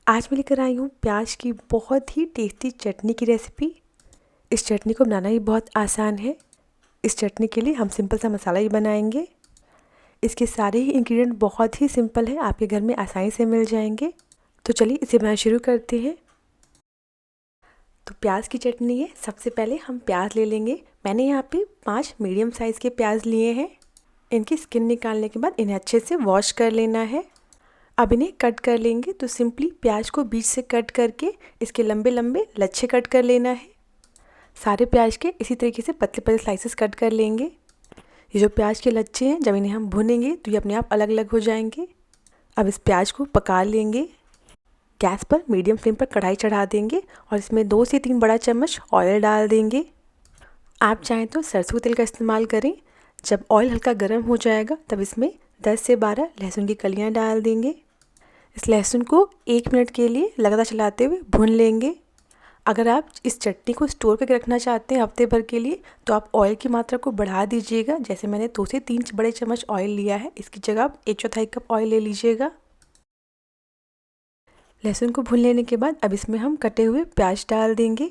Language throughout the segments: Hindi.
आज मैं लेकर आई हूँ प्याज की बहुत ही टेस्टी चटनी की रेसिपी। इस चटनी को बनाना ही बहुत आसान है। इस चटनी के लिए हम सिंपल सा मसाला ही बनाएंगे। इसके सारे ही इंग्रेडिएंट बहुत ही सिंपल है, आपके घर में आसानी से मिल जाएंगे। तो चलिए इसे बनाना शुरू करते हैं। तो प्याज की चटनी है, सबसे पहले हम प्याज ले लेंगे। मैंने यहाँ पे 5 मीडियम साइज़ के प्याज लिए हैं। इनकी स्किन निकालने के बाद इन्हें अच्छे से वॉश कर लेना है। अब इन्हें कट कर लेंगे। तो सिंपली प्याज को बीच से कट करके इसके लंबे लंबे लच्छे कट कर लेना है। सारे प्याज के इसी तरीके से पतले पतले स्लाइसेस कट कर लेंगे। ये जो प्याज के लच्छे हैं, जब इन्हें हम भुनेंगे तो ये अपने आप अलग अलग हो जाएंगे। अब इस प्याज को पका लेंगे। गैस पर मीडियम फ्लेम पर कढ़ाई चढ़ा देंगे और इसमें 2 से 3 बड़ा चम्मच ऑयल डाल देंगे। आप चाहें तो सरसों तेल का इस्तेमाल करें। जब ऑयल हल्का गर्म हो जाएगा तब इसमें 10 से 12 लहसुन की कलियाँ डाल देंगे। इस लहसुन को 1 मिनट के लिए लगातार चलाते हुए भून लेंगे। अगर आप इस चटनी को स्टोर करके रखना चाहते हैं हफ्ते भर के लिए, तो आप ऑयल की मात्रा को बढ़ा दीजिएगा। जैसे मैंने 2 से 3 बड़े चम्मच ऑयल लिया है, इसकी जगह आप 1/4 कप ऑयल ले लीजिएगा। लहसुन को भून लेने के बाद अब इसमें हम कटे हुए प्याज डाल देंगे।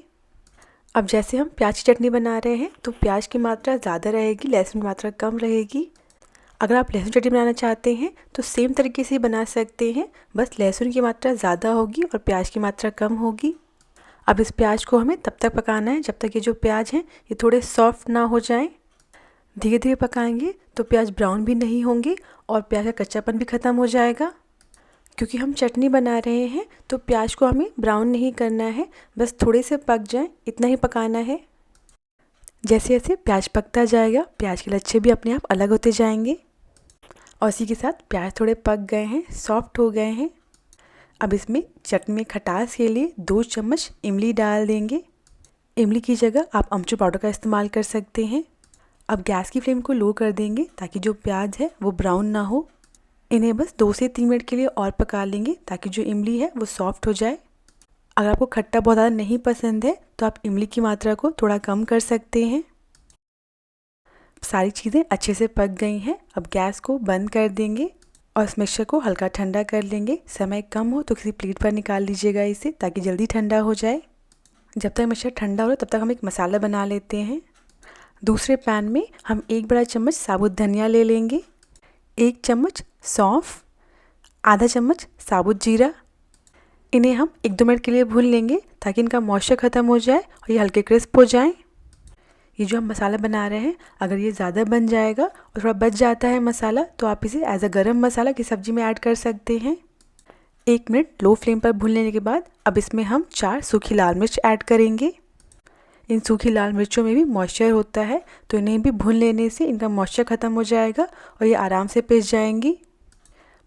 अब जैसे हम प्याज की चटनी बना रहे हैं तो प्याज की मात्रा ज़्यादा रहेगी, लहसुन की मात्रा कम रहेगी। अगर आप लहसुन चटनी बनाना चाहते हैं तो सेम तरीके से बना सकते हैं, बस लहसुन की मात्रा ज़्यादा होगी और प्याज की मात्रा कम होगी। अब इस प्याज को हमें तब तक पकाना है जब तक ये जो प्याज हैं ये थोड़े सॉफ्ट ना हो जाएं। धीरे धीरे पकाएंगे तो प्याज ब्राउन भी नहीं होंगे और प्याज का कच्चापन भी ख़त्म हो जाएगा। क्योंकि हम चटनी बना रहे हैं तो प्याज को हमें ब्राउन नहीं करना है, बस थोड़े से पक जाएं इतना ही पकाना है। जैसे जैसे प्याज पकता जाएगा प्याज के लच्छे भी अपने आप अलग होते जाएंगे और इसी के साथ प्याज थोड़े पक गए हैं, सॉफ्ट हो गए हैं। अब इसमें चटनी में खटास के लिए 2 चम्मच इमली डाल देंगे। इमली की जगह आप अमचूर पाउडर का इस्तेमाल कर सकते हैं। अब गैस की फ्लेम को लो कर देंगे ताकि जो प्याज है वो ब्राउन ना हो। इन्हें बस 2 से 3 मिनट के लिए और पका लेंगे ताकि जो इमली है वो सॉफ्ट हो जाए। अगर आपको खट्टा बहुत ज़्यादा नहीं पसंद है तो आप इमली की मात्रा को थोड़ा कम कर सकते हैं। सारी चीज़ें अच्छे से पक गई हैं। अब गैस को बंद कर देंगे और इस मिक्सचर को हल्का ठंडा कर लेंगे। समय कम हो तो किसी प्लेट पर निकाल लीजिएगा इसे, ताकि जल्दी ठंडा हो जाए। जब तक मिक्सचर ठंडा हो रहा है तब तक हम एक मसाला बना लेते हैं। दूसरे पैन में हम 1 बड़ा चम्मच साबुत धनिया ले लेंगे, 1 चम्मच सौंफ, आधा चम्मच साबुत जीरा। इन्हें हम 1-2 मिनट के लिए भून लेंगे ताकि इनका मॉइस्चर ख़त्म हो जाए और ये हल्के क्रिस्प हो जाएँ। ये जो हम मसाला बना रहे हैं, अगर ये ज़्यादा बन जाएगा और थोड़ा बच जाता है मसाला तो आप इसे एज अ गरम मसाला की सब्ज़ी में ऐड कर सकते हैं। 1 मिनट लो फ्लेम पर भून लेने के बाद अब इसमें हम 4 सूखी लाल मिर्च ऐड करेंगे। इन सूखी लाल मिर्चों में भी मॉइस्चर होता है तो इन्हें भी भून लेने से इनका मॉइस्चर ख़त्म हो जाएगा और ये आराम से पिस जाएंगी।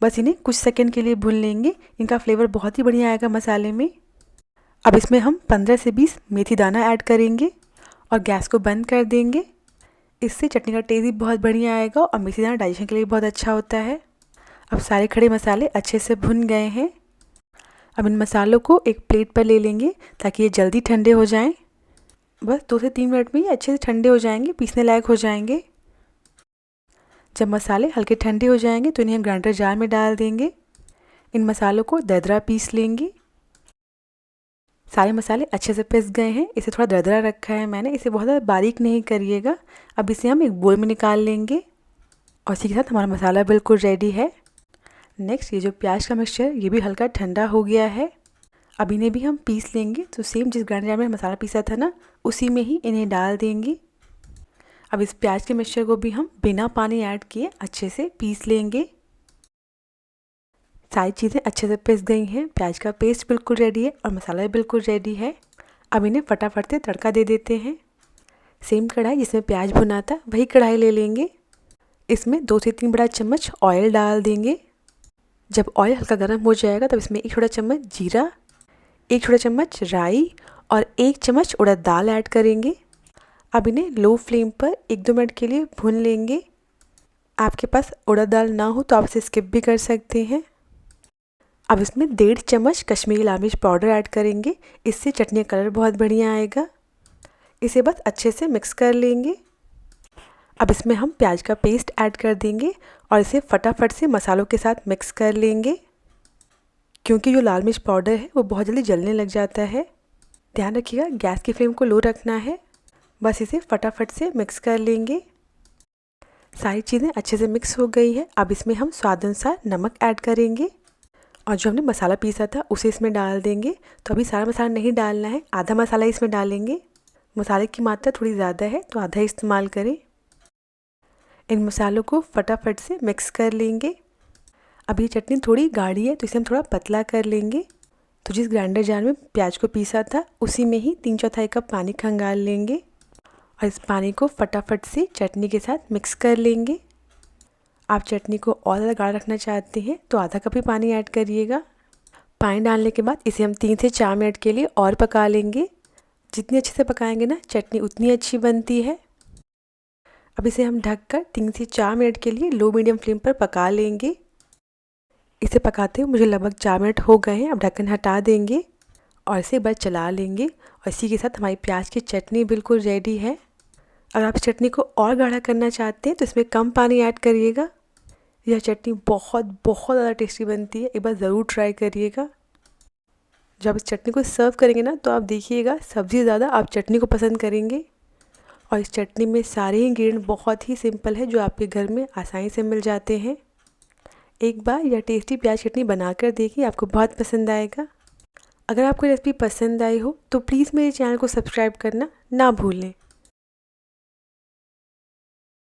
बस इन्हें कुछ सेकेंड के लिए भून लेंगे, इनका फ्लेवर बहुत ही बढ़िया आएगा मसाले में। अब इसमें हम 15 से 20 मेथी दाना ऐड करेंगे और गैस को बंद कर देंगे। इससे चटनी का टेस्ट भी बहुत बढ़िया आएगा और मेथी दाना डाइजेशन के लिए बहुत अच्छा होता है। अब सारे खड़े मसाले अच्छे से भुन गए हैं। अब इन मसालों को एक प्लेट पर ले लेंगे ताकि ये जल्दी ठंडे हो जाएं। बस 2 से 3 मिनट में ये अच्छे से ठंडे हो जाएंगे, पीसने लायक हो जाएंगे। जब मसाले हल्के ठंडे हो जाएंगे तो इन्हें हम ग्राइंडर जार में डाल देंगे। इन मसालों को दरदरा पीस लेंगे। सारे मसाले अच्छे से पिस गए हैं, इसे थोड़ा दरदरा रखा है मैंने, इसे बहुत ज़्यादा बारीक नहीं करिएगा। अब इसे हम एक बोल में निकाल लेंगे और इसी के साथ हमारा मसाला बिल्कुल रेडी है। नेक्स्ट ये जो प्याज का मिक्सचर ये भी हल्का ठंडा हो गया है। अब इन्हें भी हम पीस लेंगे। तो सेम जिस ग्राइंडर में मसाला पीसा था ना, उसी में ही इन्हें डाल देंगे। अब इस प्याज के मिक्सचर को भी हम बिना पानी ऐड किए अच्छे से पीस लेंगे। सारी चीज़ें अच्छे से पिस गई हैं, प्याज का पेस्ट बिल्कुल रेडी है और मसाला भी बिल्कुल रेडी है। अब इन्हें फटाफट से तड़का दे देते हैं। सेम कढ़ाई जिसमें प्याज भुना था वही कढ़ाई ले लेंगे। इसमें 2 से 3 बड़ा चम्मच ऑयल डाल देंगे। जब ऑयल हल्का गर्म हो जाएगा तब इसमें 1 छोटा चम्मच जीरा, 1 छोटा चम्मच राई और 1 चम्मच उड़द दाल ऐड करेंगे। अब इन्हें लो फ्लेम पर 1-2 मिनट के लिए भून लेंगे। आपके पास उड़द दाल ना हो तो आप इसे स्किप भी कर सकते हैं। अब इसमें 1.5 चम्मच कश्मीरी लाल मिर्च पाउडर ऐड करेंगे, इससे चटनी का कलर बहुत बढ़िया आएगा। इसे बस अच्छे से मिक्स कर लेंगे। अब इसमें हम प्याज का पेस्ट ऐड कर देंगे और इसे फटाफट से मसालों के साथ मिक्स कर लेंगे। क्योंकि जो लाल मिर्च पाउडर है वो बहुत जल्दी जलने लग जाता है। ध्यान रखिएगा गैस की फ्लेम को लो रखना है। बस इसे फटाफट से मिक्स कर लेंगे। सारी चीज़ें अच्छे से मिक्स हो गई है। अब इसमें हम स्वाद अनुसार नमक ऐड करेंगे और जो हमने मसाला पीसा था उसे इसमें डाल देंगे। तो अभी सारा मसाला नहीं डालना है, आधा मसाला इसमें डालेंगे। मसाले की मात्रा थोड़ी ज़्यादा है तो आधा इस्तेमाल करें। इन मसालों को फटाफट से मिक्स कर लेंगे। अब ये चटनी थोड़ी गाढ़ी है तो इसे हम थोड़ा पतला कर लेंगे। तो जिस ग्राइंडर जार में प्याज को पीसा था उसी में ही 3/4 कप पानी खंगाल लेंगे और इस पानी को फटाफट से चटनी के साथ मिक्स कर लेंगे। आप चटनी को और ज़्यादा गाढ़ा रखना चाहते हैं तो आधा कप ही पानी ऐड करिएगा। पानी डालने के बाद इसे हम 3 से 4 मिनट के लिए और पका लेंगे। जितनी अच्छे से पकाएंगे ना चटनी उतनी अच्छी बनती है। अब इसे हम ढककर 3 से 4 मिनट के लिए लो मीडियम फ्लेम पर पका लेंगे। इसे पकाते हुए मुझे लगभग 4 मिनट हो गए हैं। अब ढक्कन हटा देंगे और इसे बस चला लेंगे और इसी के साथ हमारी प्याज की चटनी बिल्कुल रेडी है। अगर आप चटनी को और गाढ़ा करना चाहते हैं तो इसमें कम पानी ऐड करिएगा। यह चटनी बहुत बहुत ज़्यादा टेस्टी बनती है, एक बार ज़रूर ट्राई करिएगा। जब इस चटनी को सर्व करेंगे ना तो आप देखिएगा सब्ज़ी ज़्यादा आप चटनी को पसंद करेंगे। और इस चटनी में सारे इंग्रेडिएंट बहुत ही सिंपल है जो आपके घर में आसानी से मिल जाते हैं। एक बार यह टेस्टी प्याज चटनी बनाकर देखिए, आपको बहुत पसंद आएगा। अगर आपको रेसिपी पसंद आई हो तो प्लीज़ मेरे चैनल को सब्सक्राइब करना ना भूलें।